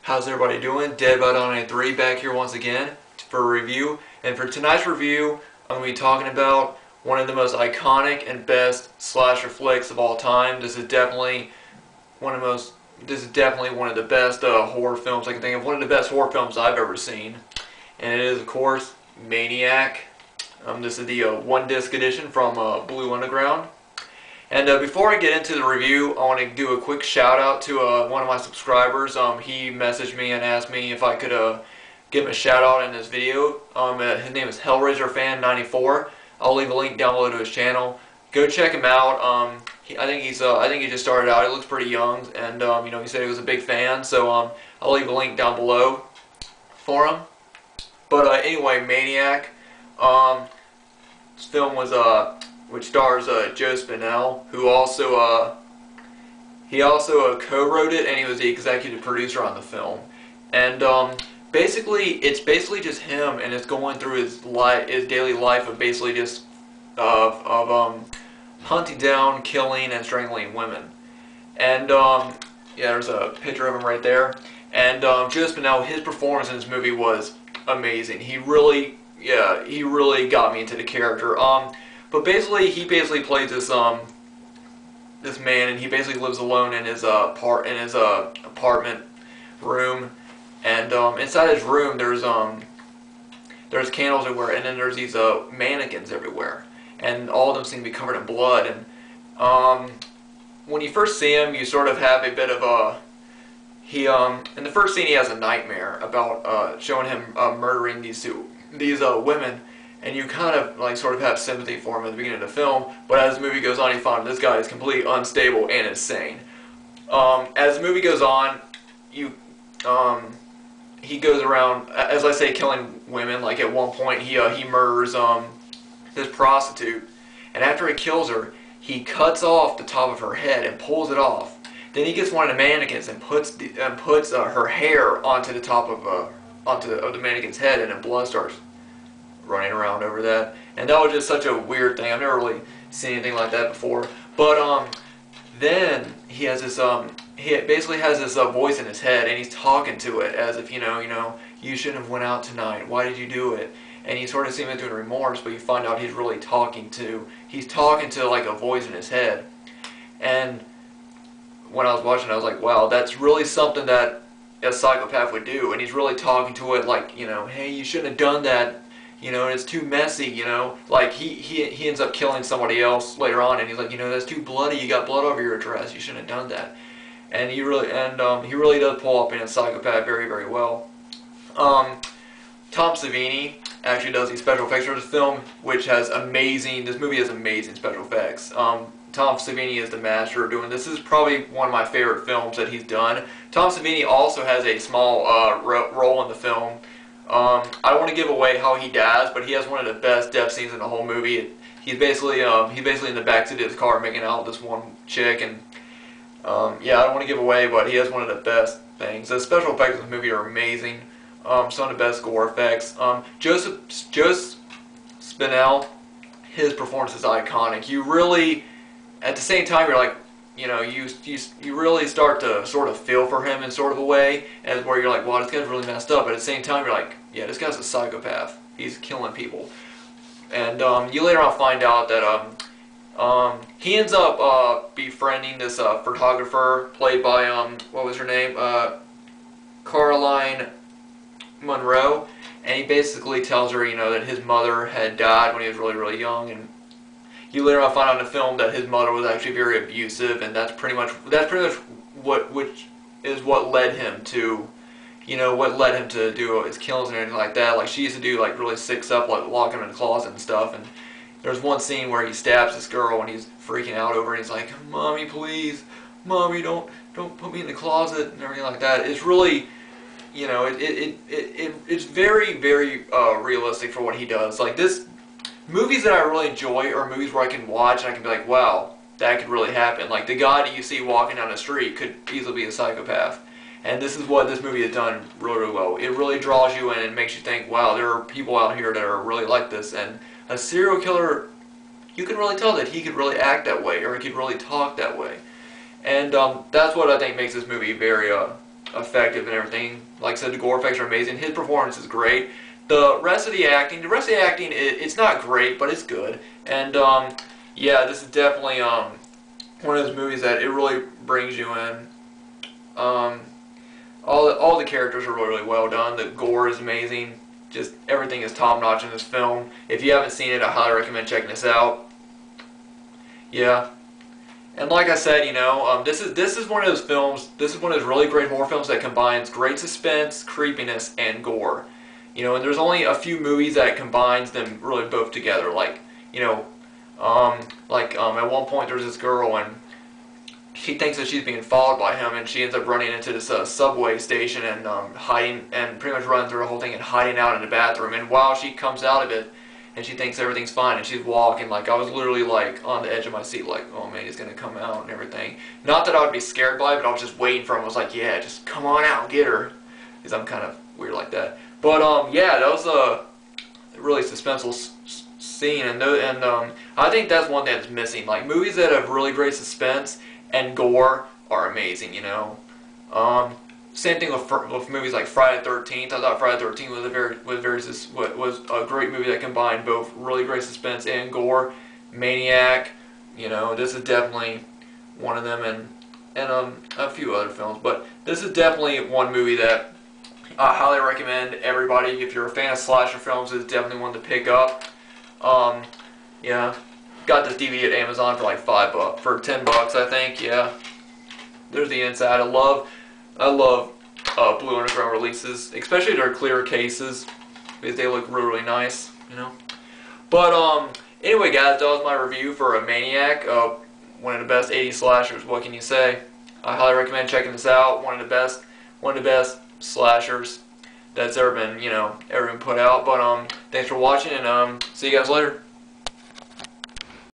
How's everybody doing? deadbydawn93 back here once again for a review. And for tonight's review, I'm going to be talking about one of the most iconic and best slasher flicks of all time. This is definitely one of the best horror films I can think of. One of the best horror films I've ever seen. And it is, of course, Maniac. This is the one-disc edition from Blue Underground. And before I get into the review, I want to do a quick shout out to one of my subscribers. He messaged me and asked me if I could give him a shout out in this video. His name is HellraiserFan94. I'll leave a link down below to his channel. Go check him out. I think he just started out. He looks pretty young, and he said he was a big fan. So I'll leave a link down below for him. But anyway, Maniac. This film was which stars Joe Spinell, who also co-wrote it, and he was the executive producer on the film. And it's basically just him, and it's going through his daily life of basically just hunting down, killing, and strangling women. And yeah, there's a picture of him right there. And Joe Spinell, his performance in this movie was amazing. He really got me into the character. But basically, he plays this this man, and he basically lives alone in his apartment room. And inside his room, there's candles everywhere, and then there's these mannequins everywhere, and all of them seem to be covered in blood. And when you first see him, you sort of have a bit of a in the first scene, he has a nightmare about showing him murdering these women. And you kind of sort of have sympathy for him at the beginning of the film, but as the movie goes on, you find this guy is completely unstable and insane. As the movie goes on, he goes around, as I say, killing women. Like at one point, he murders this prostitute, and after he kills her, he cuts off the top of her head and pulls it off. Then he gets one of the mannequins and puts her hair onto the top of the mannequin's head, and then blood starts running around over that. And that was just such a weird thing. I've never really seen anything like that before. But then he has this he basically has this voice in his head, and he's talking to it as if you shouldn't have went out tonight. Why did you do it? And he sort of seems to doing remorse, but you find out he's really talking to like a voice in his head. And when I was watching, I was like, wow, that's really something that a psychopath would do. And he's really talking to it like, hey, you shouldn't have done that. It's too messy, like he ends up killing somebody else later on, and he's like, that's too bloody, you got blood over your dress, you shouldn't have done that. And he really does pull off being a psychopath very, very well. Tom Savini actually does these special effects for this film, which has this movie has amazing special effects. Tom Savini is the master of doing this. This is probably one of my favorite films that he's done. Tom Savini also has a small role in the film. I don't want to give away how he dies, but he has one of the best death scenes in the whole movie. He's basically in the backseat of his car making out with this one chick, and yeah, I don't want to give away, but he has one of the best things. The special effects in the movie are amazing. Some of the best gore effects. Joseph Spinell, his performance is iconic. You really, at the same time, you're like, you really start to sort of feel for him in sort of a way, and where you're like, wow, this guy's really messed up. But at the same time, you're like, yeah, this guy's a psychopath. He's killing people. And you later on find out that he ends up befriending this photographer played by what was her name? Caroline Munro. And he basically tells her, that his mother had died when he was really, really young, and you later on find out in the film that his mother was actually very abusive, and that's pretty much what led him to, do his killings and everything like that. Like, she used to do really sick stuff, like lock him in the closet and stuff. And there's one scene where he stabs this girl, and he's freaking out over it. And he's like, "Mommy, please, Mommy, don't put me in the closet," and everything like that. It's really, it's very, very realistic for what he does. Like this. Movies that I really enjoy are movies where I can watch and I can be like, wow, that could really happen. Like the guy that you see walking down the street could easily be a psychopath. And this is what this movie has done really, really well. It really draws you in and makes you think, wow, there are people out here that are really like this. And a serial killer, you can really tell that he could really act that way, or he could really talk that way. And that's what I think makes this movie very effective and everything. Like I said, the gore effects are amazing. His performance is great. The rest of the acting, it's not great, but it's good. And yeah, this is definitely one of those movies that it really brings you in. All the characters are really well done. The gore is amazing. Just everything is top notch in this film. If you haven't seen it, I highly recommend checking this out. Yeah. And like I said, you know, this is one of those films. This is one of those really great horror films that combines great suspense, creepiness, and gore. You know, and there's only a few movies that combines them really both together. Like, you know, at one point there's this girl and she thinks that she's being followed by him, and she ends up running into this subway station and hiding, and pretty much running through the whole thing and hiding out in the bathroom. And while she comes out of it, and she thinks everything's fine, and she's walking, like, I was literally, like, on the edge of my seat, like, oh man, he's gonna come out and everything. Not that I would be scared by it, but I was just waiting for him. I was like, yeah, just come on out, get her. Because I'm kind of weird like that. But, yeah, that was a really suspenseful scene, and I think that's one thing that's missing. Like, movies that have really great suspense and gore are amazing, you know. Same thing with movies like Friday the 13th. I thought Friday the 13th was a great movie that combined both really great suspense and gore. Maniac, you know, this is definitely one of them, and a few other films. But this is definitely one movie that I highly recommend everybody. If you're a fan of slasher films, it's definitely one to pick up. Yeah, got this DVD at Amazon for like for $10, I think. Yeah, there's the inside. I love Blue Underground releases, especially their clear cases, because they look really, really nice, you know. But anyway, guys, that was my review for a Maniac, one of the best 80s slashers. What can you say? I highly recommend checking this out. One of the best slashers that's ever been put out. But thanks for watching, and see you guys later.